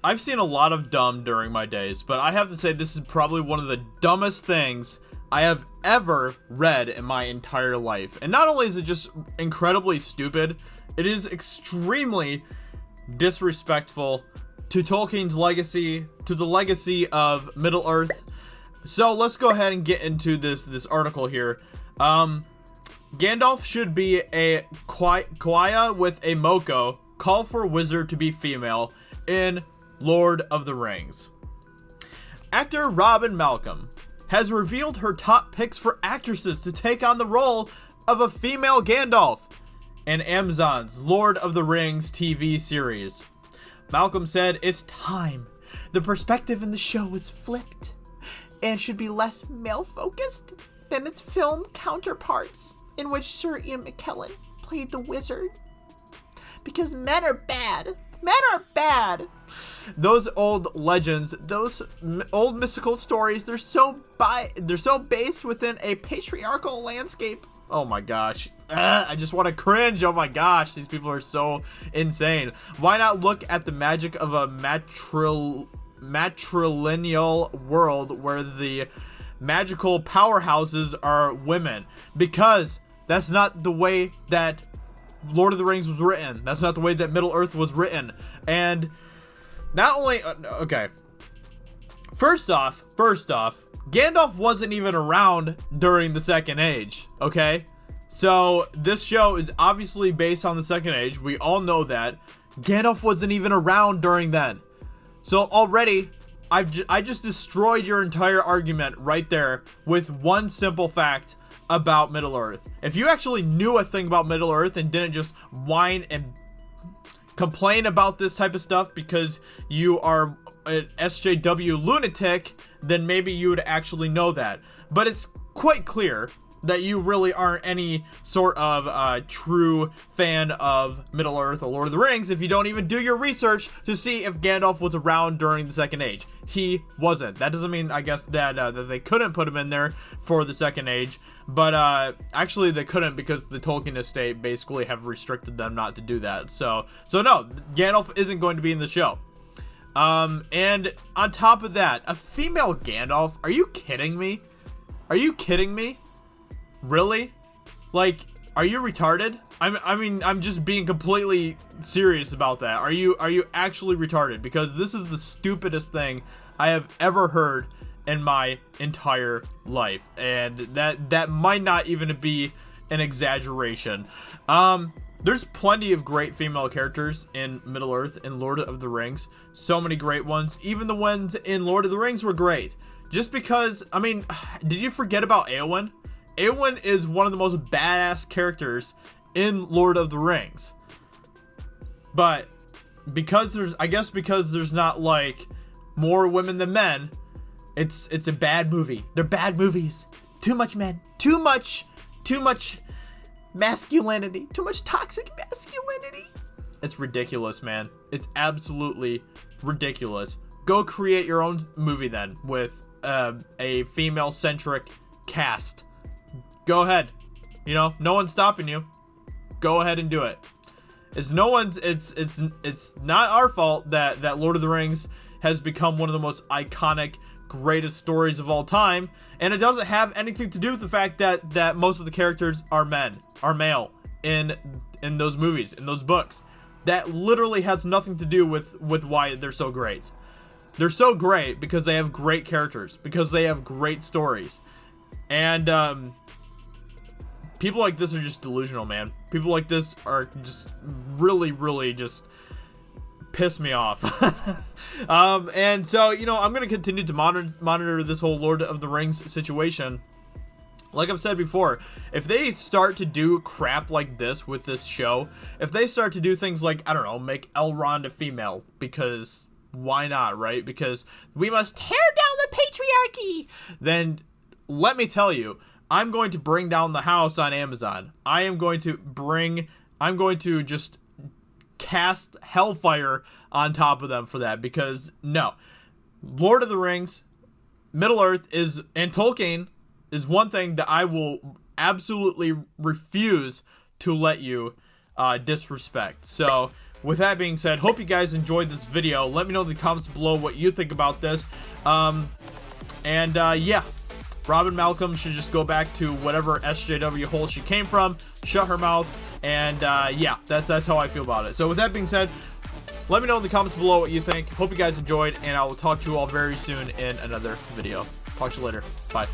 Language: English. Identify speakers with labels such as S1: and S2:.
S1: I've seen a lot of dumb during my days, but I have to say this is probably one of the dumbest things I have ever read in my entire life. And not only is it just incredibly stupid, it is extremely disrespectful to Tolkien's legacy, to the legacy of Middle-earth. So let's go ahead and get into this article here. Gandalf should be a Quaya with a Moko. Call for wizard to be female in Lord of the Rings. Actor Robin Malcolm has revealed her top picks for actresses to take on the role of a female Gandalf in Amazon's Lord of the Rings TV series. Malcolm said, "It's time. The perspective in the show is flipped and should be less male-focused than its film counterparts, in which Sir Ian McKellen played the wizard. Because men are bad. Men are bad." Those old legends, those old mystical stories, they're so based within a patriarchal landscape. Oh my gosh. I just want to cringe. Oh my gosh, these people are so insane. Why not look at the magic of a matrilineal world where the magical powerhouses are women? Because that's not the way that Lord of the Rings was written. That's not the way that Middle-earth was written. And not only okay, first off, Gandalf wasn't even around during the Second Age, okay? So this show is obviously based on the Second Age. We all know that. Gandalf wasn't even around during then. So already, I just destroyed your entire argument right there with one simple fact about Middle-earth. If you actually knew a thing about Middle-earth and didn't just whine and complain about this type of stuff because you are an SJW lunatic, then maybe you would actually know that. But it's quite clear that you really aren't any sort of true fan of Middle-earth or Lord of the Rings if you don't even do your research to see if Gandalf was around during the Second Age. He wasn't. That doesn't mean, I guess, that they couldn't put him in there for the Second Age, but actually they couldn't because the Tolkien estate basically have restricted them not to do that. So no, Gandalf isn't going to be in the show. And on top of that, a female Gandalf? Are you kidding me? Are you kidding me? Really? Like, are you retarded? I'm just being completely serious about that. Are you actually retarded? Because this is the stupidest thing I have ever heard in my entire life, and that might not even be an exaggeration. There's plenty of great female characters in Middle-earth and Lord of the Rings. So many great ones. Even the ones in Lord of the Rings were great. Just because, I mean, did you forget about Éowyn? Éowyn is one of the most badass characters in Lord of the Rings. But because there's not like more women than men, it's a bad movie. They're bad movies. Too much men. Too much masculinity. Too much toxic masculinity. It's ridiculous, man. It's absolutely ridiculous. Go create your own movie then with a female-centric cast. Go ahead. You know, no one's stopping you. Go ahead and do it. It's not our fault that Lord of the Rings has become one of the most iconic, greatest stories of all time, and it doesn't have anything to do with the fact that most of the characters are male in those movies, in those books. That literally has nothing to do with why they're so great. They're so great because they have great characters, because they have great stories. And people like this are just delusional, man. People like this are just really just piss me off. And so, you know, I'm going to continue to monitor this whole Lord of the Rings situation. Like I've said before, if they start to do crap like this with this show, if they start to do things like, I don't know, make Elrond a female, because why not, right? Because we must tear down the patriarchy. Then let me tell you, I'm going to bring down the house on Amazon. I'm going to just cast hellfire on top of them for that, because no, Lord of the Rings, Middle-earth and Tolkien is one thing that I will absolutely refuse to let you disrespect. So with that being said, hope you guys enjoyed this video. Let me know in the comments below what you think about this. Yeah, Robin Malcolm should just go back to whatever SJW hole she came from, shut her mouth, and yeah, that's how I feel about it. So with that being said, let me know in the comments below what you think. Hope you guys enjoyed, and I will talk to you all very soon in another video. Talk to you later. Bye.